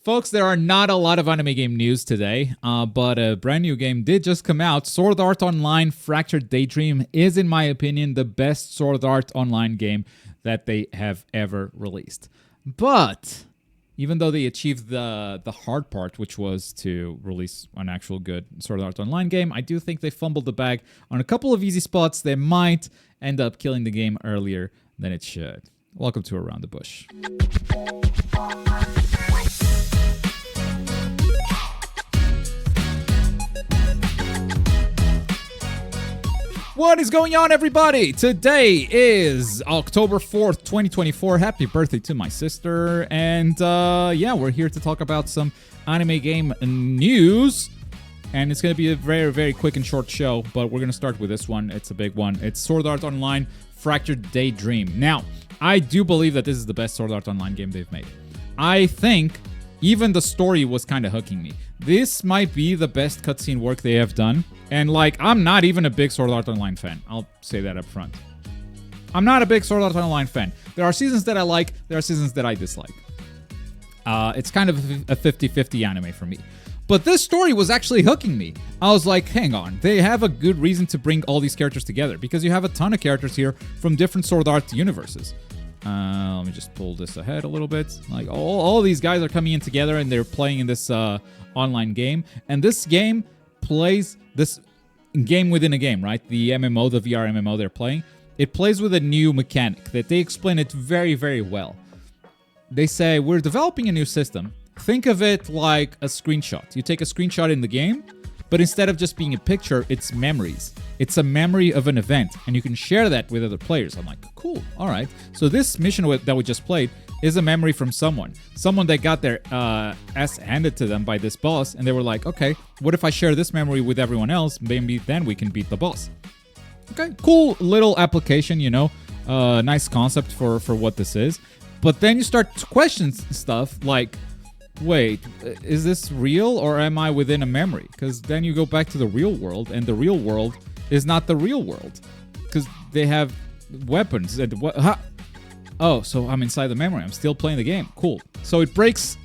Folks, there are not a lot of anime game news today, but a brand new game did just come out. Sword Art Online Fractured Daydream is, in my opinion, the best Sword Art Online game that they have ever released. But even though they achieved the hard part, which was to release an actual good Sword Art Online game, I do think they fumbled the bag on a couple of easy spots that might end up killing the game earlier than it should. Welcome to Around the Bush. What is going on, everybody? Today is October 4th, 2024. Happy birthday to my sister. And yeah, we're here to talk about some anime game news. And it's going to be a very, very quick and short show, but we're going to start with this one. It's a big one. It's Sword Art Online Fractured Daydream. Now, I do believe that this is the best Sword Art Online game they've made. I think even the story was kind of hooking me. This might be the best cutscene work they have done. And like, I'm not even a big Sword Art Online fan. I'll say that up front. I'm not a big Sword Art Online fan. There are seasons that I like, there are seasons that I dislike. It's kind of a 50-50 anime for me. But this story was actually hooking me. I was like, hang on, they have a good reason to bring all these characters together, because you have a ton of characters here from different Sword Art universes. Let me just pull this ahead a little bit. Like, all these guys are coming in together and they're playing in this online game. And this game plays this game within a game, right? The MMO, the VR MMO they're playing, it plays with a new mechanic that they explain it very, very well. They say, we're developing a new system. Think of it like a screenshot. You take a screenshot in the game, but instead of just being a picture, it's memories. It's a memory of an event, and you can share that with other players. I'm like, cool, all right. So this mission that we just played is a memory from someone that got their ass handed to them by this boss, and they were like, okay, what if I share this memory with everyone else? Maybe then we can beat the boss. Okay, cool little application, you know, nice concept for what this is. But then you start to question stuff like, wait, is this real or am I within a memory? Because then you go back to the real world, and the real world is not the real world, because they have weapons. And oh, so I'm inside the memory. I'm still playing the game. Cool. So it breaks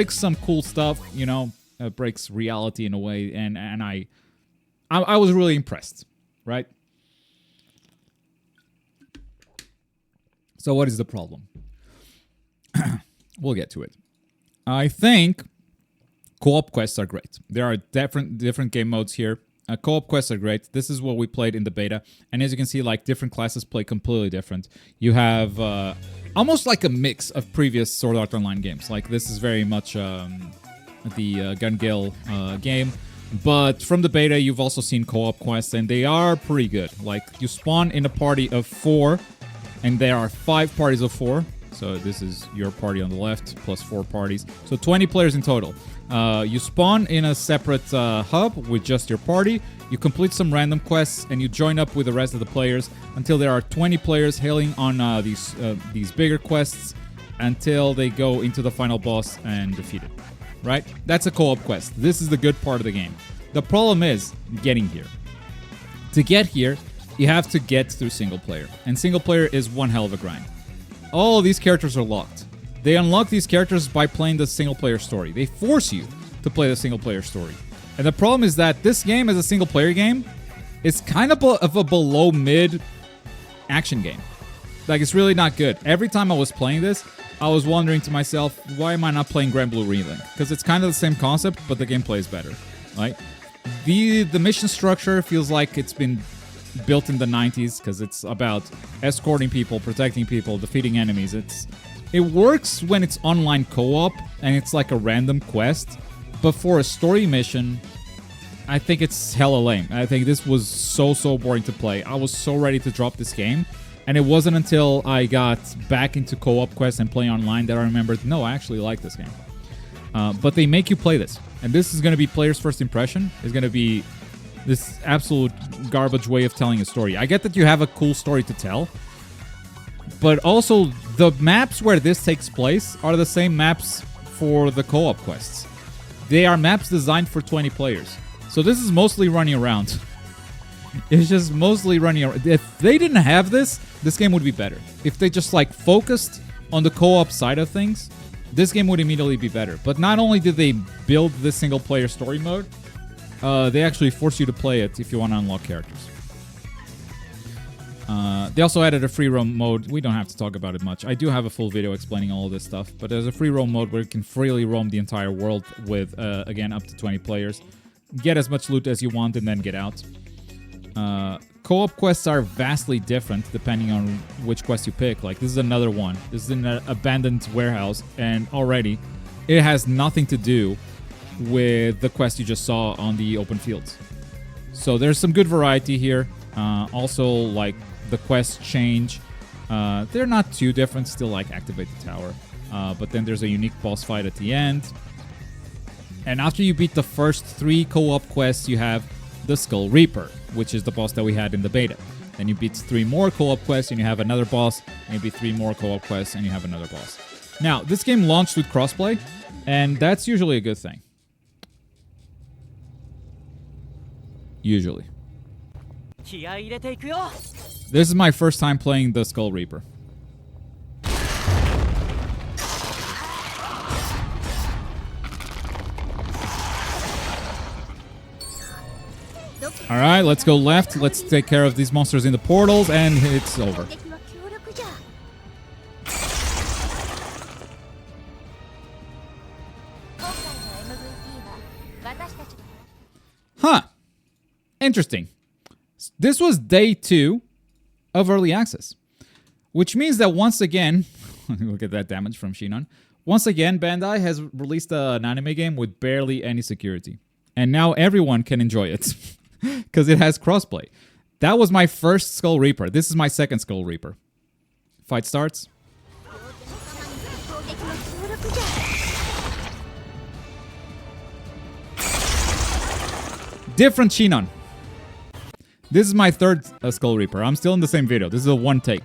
some cool stuff, you know. It breaks reality in a way, and I was really impressed, right? So what is the problem? We'll get to it. I think co-op quests are great. There are different game modes here. Co-op quests are great. This is what we played in the beta. And as you can see, like, different classes play completely different. You have almost like a mix of previous Sword Art Online games. Like, this is very much the Gun-Gale game. But from the beta, you've also seen co-op quests, and they are pretty good. Like, you spawn in a party of 4, and there are 5 parties of 4. So this is your party on the left, plus 4 parties. So 20 players in total. You spawn in a separate hub with just your party. You complete some random quests, and you join up with the rest of the players until there are 20 players hailing on these bigger quests until they go into the final boss and defeat it. Right? That's a co-op quest. This is the good part of the game. The problem is getting here. To get here, you have to get through single player. And single player is one hell of a grind. All of these characters are locked. They unlock these characters by playing the single-player story. They force you to play the single-player story. And the problem is that this game, as a single-player game, is kind of a below-mid action game. Like, it's really not good. Every time I was playing this, I was wondering to myself, why am I not playing Grand Blue Relink? Because it's kind of the same concept, but the gameplay is better, right? The mission structure feels like it's been built in the 90s, because it's about escorting people, protecting people, defeating enemies. It works when it's online co-op and it's like a random quest, but for a story mission, I think it's hella lame. I think this was so boring to play. I was so ready to drop this game, and it wasn't until I got back into co-op quests and playing online that I remembered, no, I actually like this game. But they make you play this, and this is going to be player's first impression. It's going to be this absolute garbage way of telling a story. I get that you have a cool story to tell, but also the maps where this takes place are the same maps for the co-op quests. They are maps designed for 20 players. So this is mostly running around. It's just mostly running around. If they didn't have this game would be better. If they just like focused on the co-op side of things, this game would immediately be better. But not only did they build this single-player story mode, they actually force you to play it if you want to unlock characters. They also added a free roam mode. We don't have to talk about it much. I do have a full video explaining all of this stuff, but there's a free roam mode where you can freely roam the entire world with, again, up to 20 players. Get as much loot as you want and then get out. Co-op quests are vastly different depending on which quest you pick. Like, this is another one. This is an abandoned warehouse, and already it has nothing to do with the quest you just saw on the open fields. So there's some good variety here. Also, like, the quests change. They're not too different. Still, like, activate the tower. But then there's a unique boss fight at the end. And after you beat the first 3 co-op quests, you have the Skull Reaper, which is the boss that we had in the beta. Then you beat 3 more co-op quests, and you have another boss. And you beat 3 more co-op quests, and you have another boss. Now, this game launched with crossplay, and that's usually a good thing. Usually. This is my first time playing the Skull Reaper. Alright, let's go left. Let's take care of these monsters in the portals, and it's over. Huh. Interesting. This was day 2 of early access, which means that once again, look at that damage from Shinon. Once again, Bandai has released an anime game with barely any security, and now everyone can enjoy it because it has crossplay. That was my first Skull Reaper. This is my second Skull Reaper. Fight starts. Different Shinon. This is my third Skull Reaper. I'm still in the same video. This is a one take.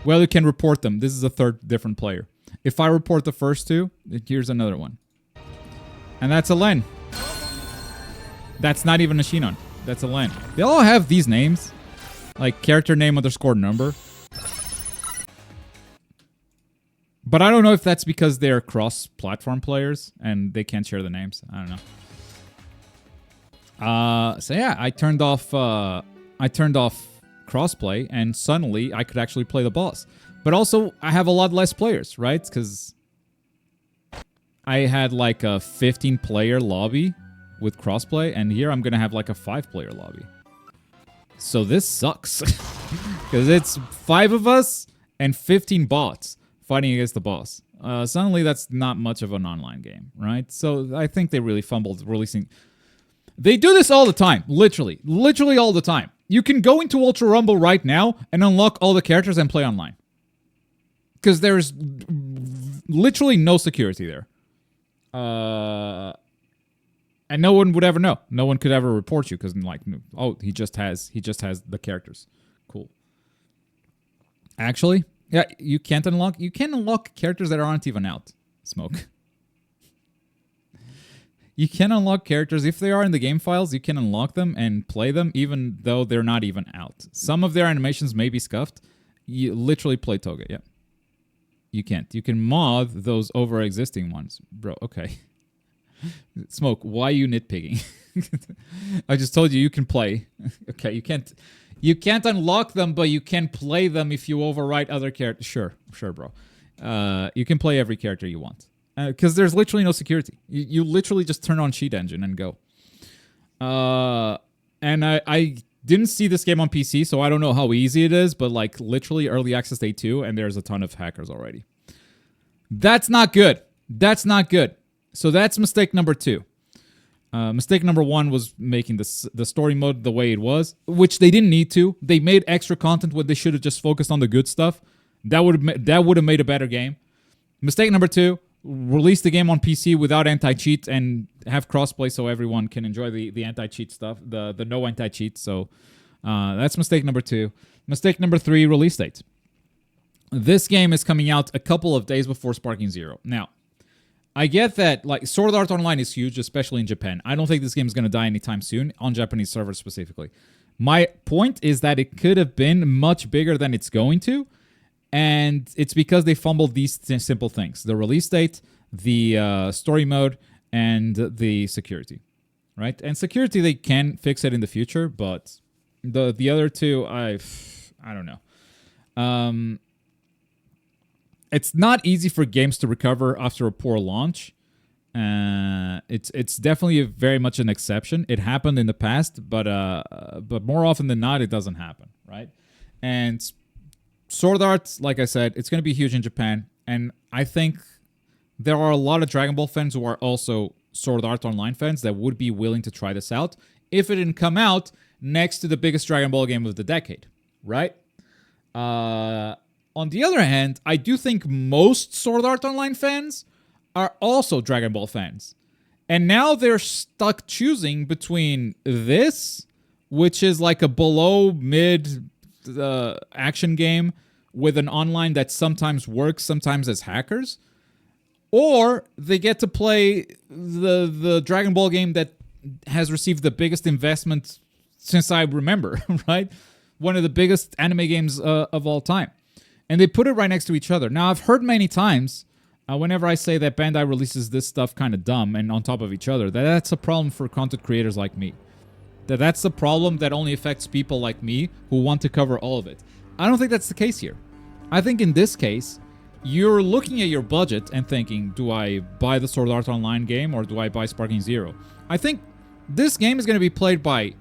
Well, you can report them. This is a third different player. If I report the first 2, here's another one. And that's a Len. That's not even a Shinon. That's a Len. They all have these names. Like character name underscore number. But I don't know if that's because they're cross-platform players and they can't share the names. I don't know. So yeah, I turned off crossplay, and suddenly I could actually play the boss. But also, I have a lot less players, right? Because I had like a 15-player lobby with crossplay, and here I'm gonna have like a 5-player lobby. So this sucks. Because it's 5 of us and 15 bots fighting against the boss. Suddenly that's not much of an online game, right? So I think they really fumbled releasing... They do this all the time, literally. Literally all the time. You can go into Ultra Rumble right now and unlock all the characters and play online. Because there's literally no security there. And no one would ever know. No one could ever report you because, like, oh, he just has the characters. Cool. Actually, yeah, you can unlock characters that aren't even out. Smoke. You can unlock characters if they are in the game files. You can unlock them and play them even though they're not even out. Some of their animations may be scuffed. You literally play Toga. Yeah. You can't. You can mod those over existing ones, bro. Okay. Smoke, why are you nitpicking? I just told you can play. Okay, you can't unlock them, but you can play them if you overwrite other characters. Sure, bro. You can play every character you want. Because there's literally no security. You literally just turn on Cheat Engine and go. And I didn't see this game on PC, so I don't know how easy it is, but like literally early access day 2, and there's a ton of hackers already. That's not good. That's not good. So that's mistake number 2. Mistake number 1 was making the story mode the way it was, which they didn't need to. They made extra content when they should have just focused on the good stuff. That would have made a better game. Mistake number 2, release the game on PC without anti-cheat and have crossplay so everyone can enjoy the anti-cheat stuff, the no anti-cheat. So that's mistake number 2. Mistake number 3, release date. This game is coming out a couple of days before Sparking Zero. Now, I get that like Sword Art Online is huge, especially in Japan. I don't think this game is going to die anytime soon, on Japanese servers specifically. My point is that it could have been much bigger than it's going to, and it's because they fumbled these simple things. The release date, the story mode, and the security, right? And security, they can fix it in the future, but the other two, I don't know. It's not easy for games to recover after a poor launch. It's definitely very much an exception. It happened in the past, but more often than not, it doesn't happen, right? And Sword Art, like I said, it's going to be huge in Japan, and I think there are a lot of Dragon Ball fans who are also Sword Art Online fans that would be willing to try this out if it didn't come out next to the biggest Dragon Ball game of the decade, right? On the other hand, I do think most Sword Art Online fans are also Dragon Ball fans. And now they're stuck choosing between this, which is like a below-mid action game with an online that sometimes works, sometimes as hackers, or they get to play the Dragon Ball game that has received the biggest investment since I remember, right? One of the biggest anime games of all time. And they put it right next to each other. Now, I've heard many times, whenever I say that Bandai releases this stuff kind of dumb and on top of each other, that's a problem for content creators like me. That's the problem that only affects people like me who want to cover all of it. I don't think that's the case here. I think in this case, you're looking at your budget and thinking, do I buy the Sword Art Online game or do I buy Sparking Zero? I think this game is going to be played by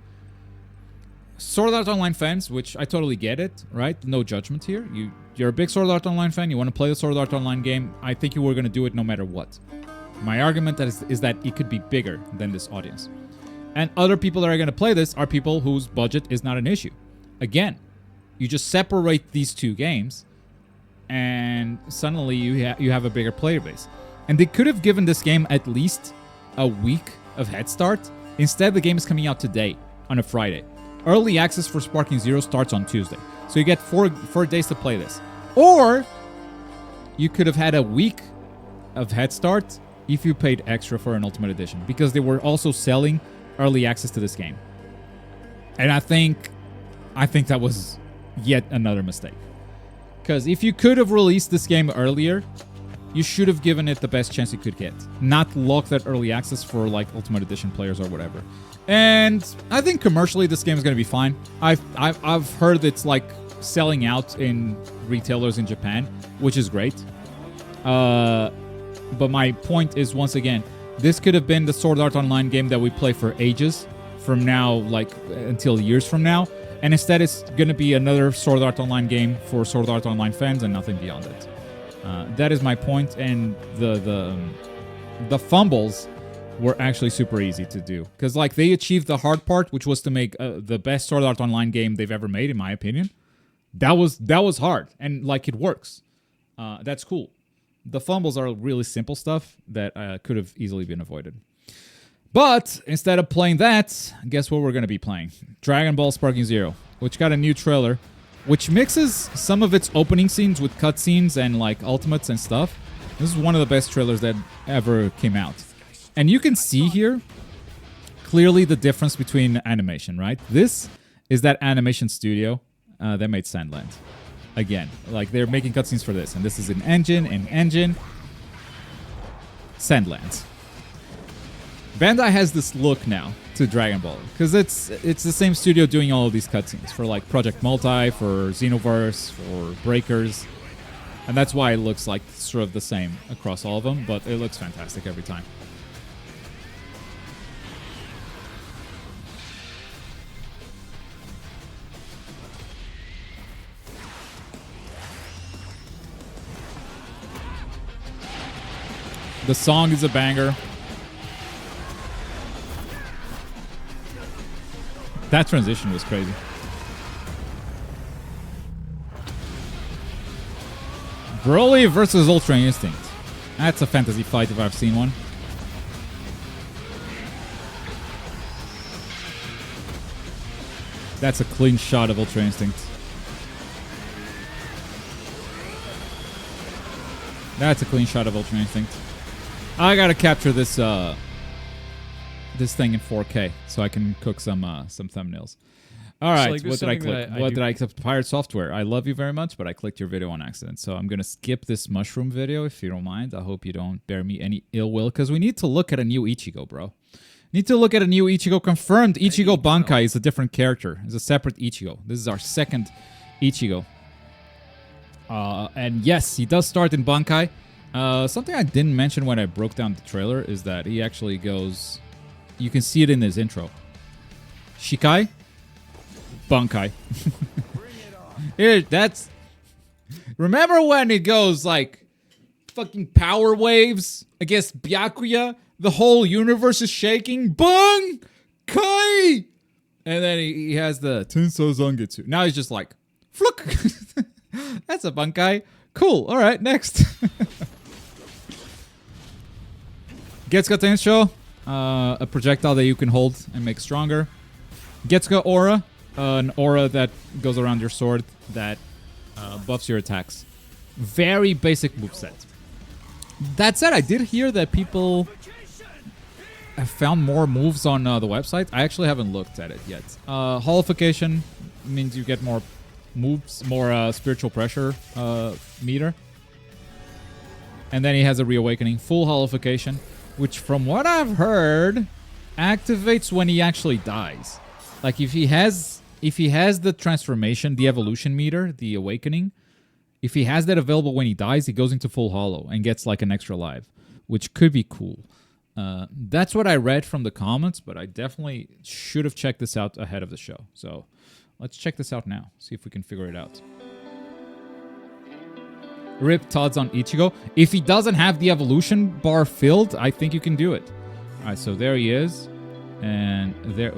Sword Art Online fans, which I totally get it, right? No judgment here. You're a big Sword Art Online fan, you want to play the Sword Art Online game, I think you were going to do it no matter what. My argument is that it could be bigger than this audience. And other people that are going to play this are people whose budget is not an issue. Again, you just separate these two games, and suddenly you have a bigger player base. And they could have given this game at least a week of head start. Instead, the game is coming out today, on a Friday. Early access for Sparking Zero starts on Tuesday. So you get four days to play this. Or you could have had a week of head start if you paid extra for an Ultimate Edition, because they were also selling early access to this game. And I think that was yet another mistake. Because if you could have released this game earlier, you should have given it the best chance you could get. Not lock that early access for like Ultimate Edition players or whatever. And I think commercially this game is going to be fine. I've heard it's like selling out in retailers in Japan, which is great. But my point is, once again, this could have been the Sword Art Online game that we play for ages from now, like until years from now. And instead it's going to be another Sword Art Online game for Sword Art Online fans and nothing beyond it. That is my point, and the fumbles were actually super easy to do. Because like they achieved the hard part, which was to make the best Sword Art Online game they've ever made, in my opinion. That was hard, and like it works. That's cool. The fumbles are really simple stuff that could have easily been avoided. But instead of playing that, guess what we're going to be playing? Dragon Ball Sparking Zero, which got a new trailer, which mixes some of its opening scenes with cutscenes and like ultimates and stuff. This is one of the best trailers that ever came out. And you can see here clearly the difference between animation, right? This is that animation studio that made Sandland. Again, like they're making cutscenes for this, and this is an engine, Sandland. Bandai has this look now to Dragon Ball, because it's the same studio doing all of these cutscenes for like Project Multi, for Xenoverse, for Breakers, and that's why it looks like sort of the same across all of them, but it looks fantastic every time. The song is a banger. That transition was crazy. Broly versus Ultra Instinct. That's a fantasy fight if I've seen one. That's a clean shot of Ultra Instinct. That's a clean shot of Ultra Instinct. I gotta capture this this thing in 4K so I can cook some thumbnails. All right, like, what did I click? What did I accept? Pirate Software. I love you very much, but I clicked your video on accident. So I'm going to skip this mushroom video if you don't mind. I hope you don't bear me any ill will because we need to look at a new Ichigo, bro. Need to look at a new Ichigo. Confirmed Ichigo Bankai is a different character. It's a separate Ichigo. This is our second Ichigo. And yes, he does start in Bankai. Something I didn't mention when I broke down the trailer is that he actually goes... You can see it in his intro. Shikai? Bankai. Here, that's... Remember when it goes like fucking power waves against Byakuya? The whole universe is shaking. Bang! Kai! And then he has the Tensou Zangetsu. Now he's just like, fluck! That's a Bankai. Cool. All right, next. Getsuga Tensho. A projectile that you can hold and make stronger. Getsuga Aura. An aura that goes around your sword that buffs your attacks. Very basic moveset. That said, I did hear that people have found more moves on the website. I actually haven't looked at it yet. Holification means you get more moves, more spiritual pressure meter. And then he has a reawakening. Full holification, which from what I've heard, activates when he actually dies. Like if he has the transformation, the evolution meter, the awakening, if he has that available when he dies, he goes into full hollow and gets like an extra life, which could be cool. That's what I read from the comments, but I definitely should have checked this out ahead of the show. So let's check this out now, see if we can figure it out. Rip Todd's on Ichigo. If he doesn't have the evolution bar filled, I think you can do it. All right, so there he is. And there...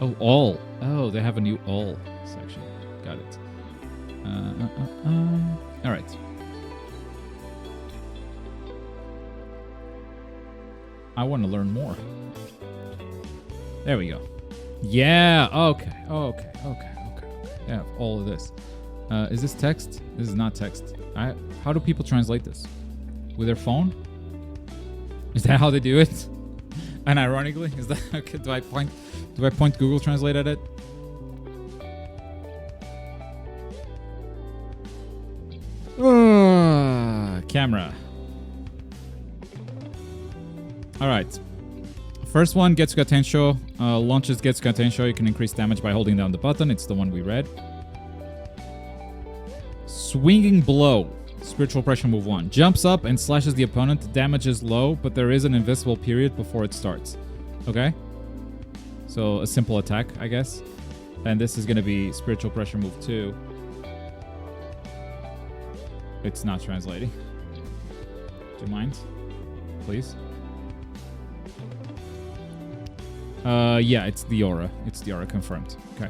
Oh, all. Oh, they have a new all section. Got it. All right. I want to learn more. There we go. Yeah. Okay. Yeah, all of this. Is this text? This is not text. How do people translate this? With their phone? Is that how they do it? And ironically, is that okay? Do I point Google Translate at it? Camera. All right. First one, Getsuga Tensho. Launches Getsuga Tensho. You can increase damage by holding down the button. It's the one we read. Swinging Blow. Spiritual Pressure move 1. Jumps up and slashes the opponent. Damage is low, but there is an invisible period before it starts. Okay? So a simple attack, I guess. And this is going to be Spiritual Pressure move 2. It's not translating. Do you mind? Please? Yeah, it's the aura. It's the aura confirmed. Okay.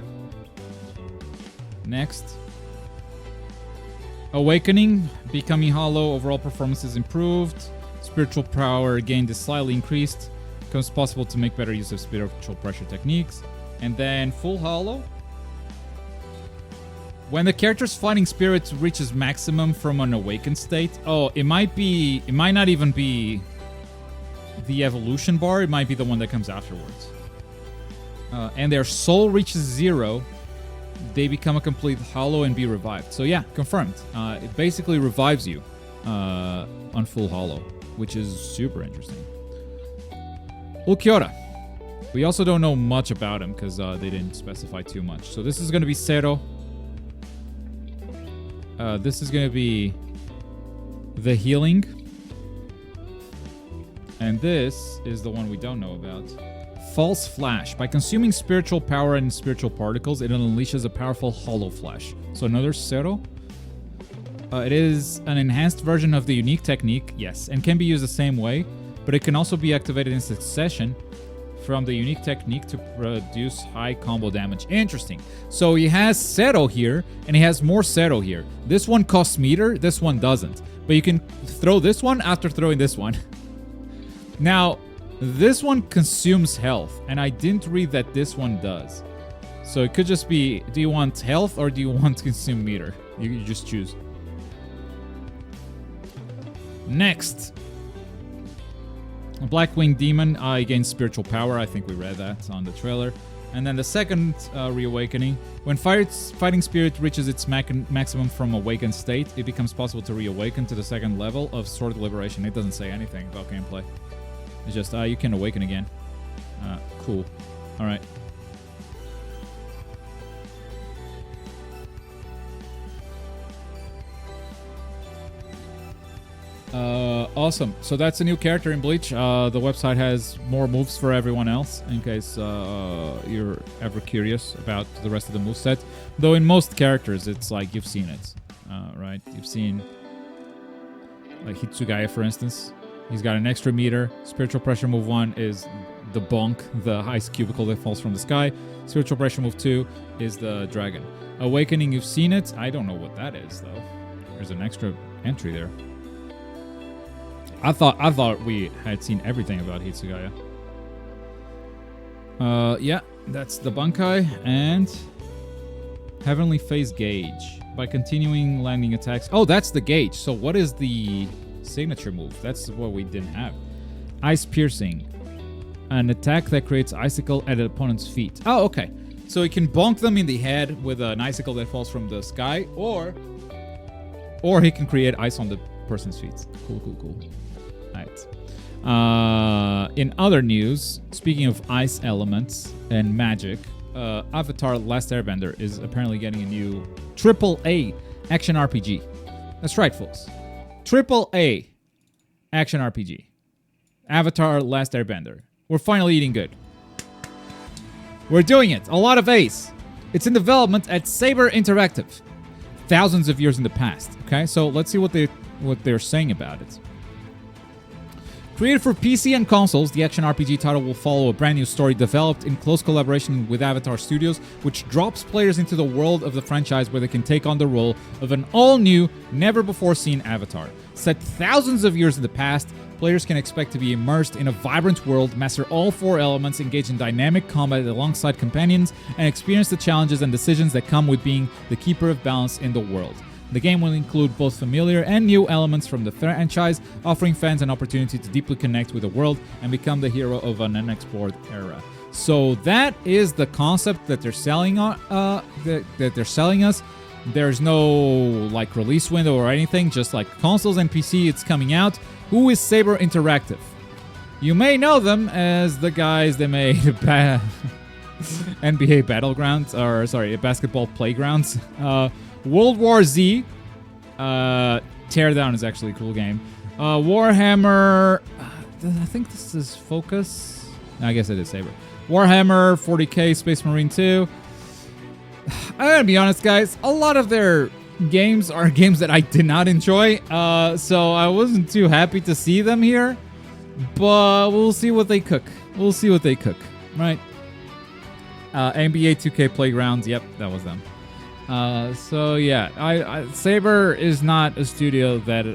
Next. Awakening, becoming hollow, overall performance is improved. Spiritual power gained is slightly increased. Becomes possible to make better use of spiritual pressure techniques. And then full hollow. When the character's fighting spirit reaches maximum from an awakened state. Oh, it might not even be the evolution bar. It might be the one that comes afterwards. And their soul reaches 0. They become a complete hollow and be revived. So yeah, confirmed. It basically revives you on full hollow, which is super interesting. Ulquiorra. We also don't know much about him because they didn't specify too much. So this is going to be Zero. This is going to be the healing. And this is the one we don't know about. False Flash. By consuming spiritual power and spiritual particles, it unleashes a powerful hollow flash. So another Zero. It is an enhanced version of the unique technique, yes, and can be used the same way, but it can also be activated in succession from the unique technique to produce high combo damage. Interesting. So he has Zero here, and he has more Zero here. This one costs meter, this one doesn't. But you can throw this one after throwing this one. Now, this one consumes health, and I didn't read that this one does. So it could just be, do you want health or do you want to consume meter? You just choose. Next. A Blackwing Demon gains spiritual power. I think we read that on the trailer. And then the second reawakening. When fighting spirit reaches its maximum from awakened state, it becomes possible to reawaken to the second level of Sword Liberation. It doesn't say anything about gameplay. It's just, you can awaken again. Cool. Alright. Awesome. So that's a new character in Bleach. The website has more moves for everyone else, in case you're ever curious about the rest of the moveset. Though in most characters, it's like you've seen it, right? You've seen, like Hitsugaya, for instance. He's got an extra meter. Spiritual Pressure move 1 is the bonk, the ice cubicle that falls from the sky. Spiritual Pressure move 2 is the dragon. Awakening, you've seen it. I don't know what that is, though. There's an extra entry there. I thought we had seen everything about Hitsugaya. Yeah, that's the Bankai and Heavenly Phase Gauge. By continuing landing attacks. Oh, that's the gauge. So what is the signature move? That's what we didn't have. Ice Piercing. An attack that creates icicle at an opponent's feet. Oh, okay. So it can bonk them in the head with an icicle that falls from the sky, or he can create ice on the person's feet. Cool. Right. In other news, speaking of ice elements and magic, Avatar: Last Airbender is apparently getting a new AAA action RPG. That's right, folks. AAA action RPG. Avatar: Last Airbender. We're finally eating good. We're doing it. A lot of A's. It's in development at Saber Interactive. Thousands of years in the past. Okay, so let's see what they're saying about it. Created for PC and consoles, the action RPG title will follow a brand new story developed in close collaboration with Avatar Studios, which drops players into the world of the franchise where they can take on the role of an all-new, never-before-seen Avatar. Set thousands of years in the past, players can expect to be immersed in a vibrant world, master all 4 elements, engage in dynamic combat alongside companions, and experience the challenges and decisions that come with being the keeper of balance in the world. The game will include both familiar and new elements from the franchise, offering fans an opportunity to deeply connect with the world and become the hero of an unexplored era. So that is the concept that they're selling that they're selling us. There's no like release window or anything, just like consoles and PC, it's coming out. Who is Saber Interactive? You may know them as the guys that made NBA Battlegrounds, or sorry, Basketball Playgrounds. World War Z. Teardown is actually a cool game. Warhammer. I think this is Focus. I guess it is Saber. Warhammer 40k, Space Marine 2. I gotta be honest, guys. A lot of their games are games that I did not enjoy. So I wasn't too happy to see them here. But we'll see what they cook. Right? NBA 2K Playgrounds. Yep, that was them. So yeah, Saber is not a studio that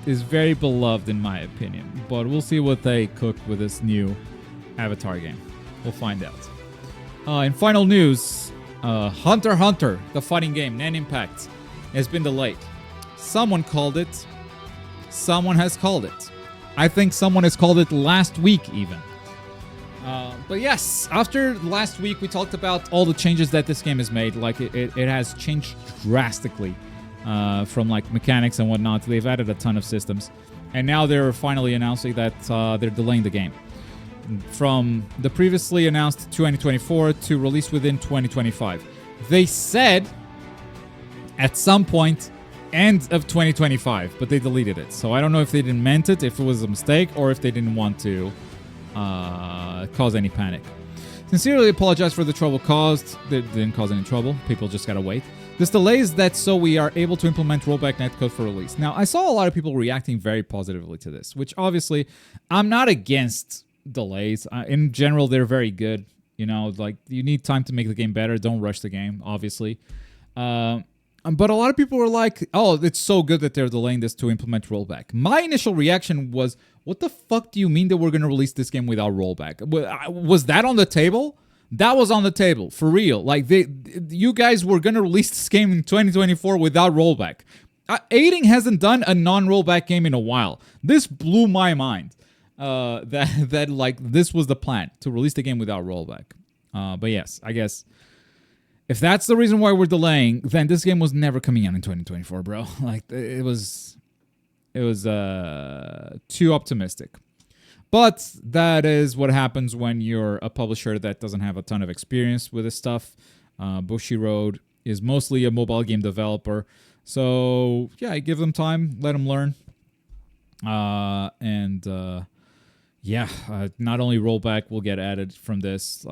is very beloved in my opinion, but we'll see what they cook with this new Avatar game. We'll find out. In final news, Hunter x Hunter, the fighting game, Nen Impact, has been delayed. Someone called it. Someone has called it. I think someone has called it last week even. But yes, after last week, we talked about all the changes that this game has made. Like, it has changed drastically from, like, mechanics and whatnot. They've added a ton of systems. And now they're finally announcing that they're delaying the game from the previously announced 2024 to release within 2025. They said at some point end of 2025, but they deleted it. So I don't know if they didn't meant it, if it was a mistake, or if they didn't want to cause any panic. Sincerely apologize for the trouble caused. They didn't cause any trouble. People just gotta wait. This delay is that so we are able to implement rollback netcode for release. Now, I saw a lot of people reacting very positively to this, which obviously I'm not against delays. In general, they're very good. You know, like, you need time to make the game better. Don't rush the game, obviously. But a lot of people were like, oh, it's so good that they're delaying this to implement rollback. My initial reaction was, what the fuck do you mean that we're going to release this game without rollback? Was that on the table? That was on the table, for real. Like, you guys were going to release this game in 2024 without rollback. Aiding hasn't done a non-rollback game in a while. This blew my mind. That like this was the plan to release the game without rollback. But yes, I guess if that's the reason why we're delaying, then this game was never coming out in 2024, bro. Like it was too optimistic. But that is what happens when you're a publisher that doesn't have a ton of experience with this stuff. Bushiroad is mostly a mobile game developer. So, yeah, I give them time, let them learn. Not only rollback will get added from this.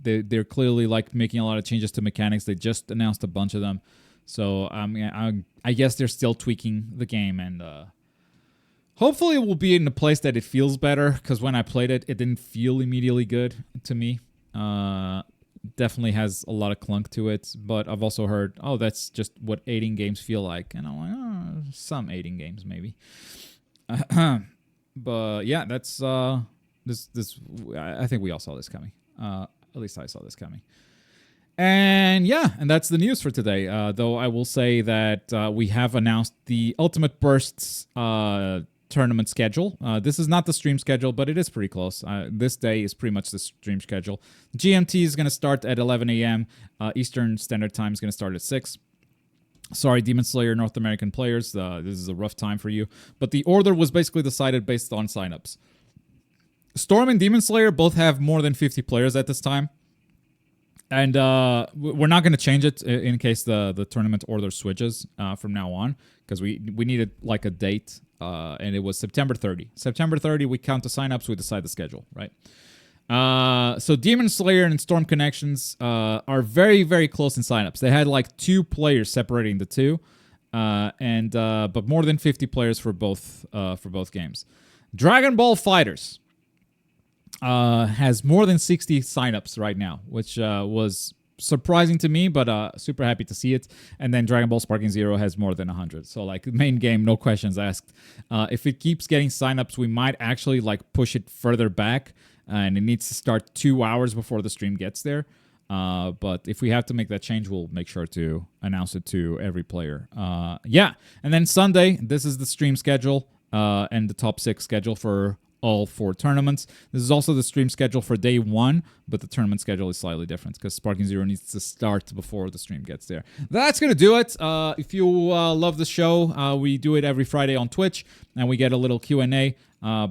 They're clearly like making a lot of changes to mechanics. They just announced a bunch of them. So, I guess they're still tweaking the game, and hopefully it will be in a place that it feels better, because when I played it, it didn't feel immediately good to me. Definitely has a lot of clunk to it, but I've also heard, that's just what aiding games feel like. And I'm like, some aiding games maybe. But yeah, that's this. I think we all saw this coming. At least I saw this coming. And yeah, and that's the news for today. Though I will say that we have announced the Ultimate Bursts tournament schedule. This is not the stream schedule, but it is pretty close. This day is pretty much the stream schedule. GMT is going to start at 11 a.m. Eastern Standard Time is going to start at 6. Sorry, Demon Slayer North American players. This is a rough time for you. But the order was basically decided based on signups. Storm and Demon Slayer both have more than 50 players at this time. And we're not going to change it in case the tournament order switches from now on, because we needed like a date, and it was September 30. September 30, we count the signups, we decide the schedule, right? So Demon Slayer and Storm Connections are very, very close in signups. They had like 2 players separating the two, but more than 50 players for both games. Dragon Ball Fighters has more than 60 signups right now, which was surprising to me, but super happy to see it. And then Dragon Ball Sparking Zero has more than 100. So like main game, no questions asked. If it keeps getting signups, we might actually like push it further back, and it needs to start 2 hours before the stream gets there. But if we have to make that change, we'll make sure to announce it to every player. And then Sunday, this is the stream schedule and the top 6 schedule for all 4 tournaments. This is also the stream schedule for day 1, but the tournament schedule is slightly different because Sparking Zero needs to start before the stream gets there. That's going to do it. If you love the show, we do it every Friday on Twitch, and we get a little Q&A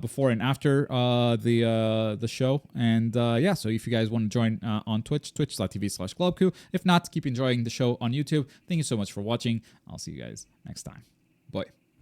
before and after the show. And so if you guys want to join on Twitch, twitch.tv/globku. If not, keep enjoying the show on YouTube. Thank you so much for watching. I'll see you guys next time. Bye.